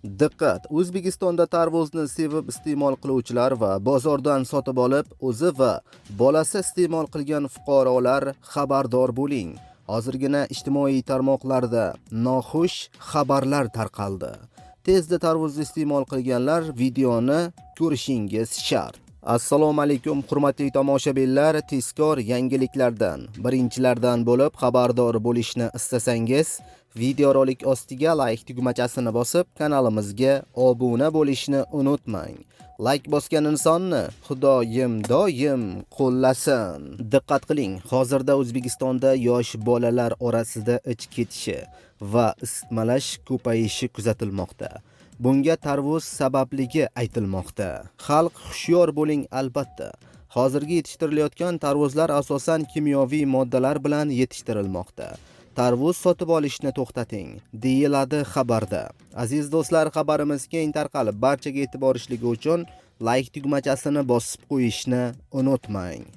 Diqqat! O'zbekistonda tarvuzni sevib iste'mol qiluvchilar va bozordan sotib olib, o'zi va bolasi iste'mol qilgan fuqarolar xabardor bo'ling. Hozirgina ijtimoiy tarmoqlarda noxush xabarlar tarqaldi. Tezda tarvuzni iste'mol qilganlar videoni ko'rishingiz shart. Assalomu alaykum hurmatli tomoshabinlar, tezkor yangiliklardan birinchilardan bo'lib xabardor bo'lishni istasangiz, videorolik ostiga like tugmachasini bosib, kanalimizga obuna bo'lishni unutmang. Like bosgan insonni Xudoyim doim qo'llasin. Diqqat qiling, hozirda O'zbekistonda yosh bolalar orasida ich ketishi va isitmalash ko'payishi kuzatilmoqda. Bunga tarvuz sababligi aytilmoqda. Xalq hushyor bo'ling albatta. Hozirgi yetishtirilayotgan tarvuzlar asosan kimyoviy moddalar bilan yetishtirilmoqda. Tarvuz sotib olishni to'xtating, deyiladi xabarda. Aziz do'stlar, xabarimiz keng tarqalib, barchaga e'tiborishligi uchun like tugmachasini bosib qo'yishni unutmang.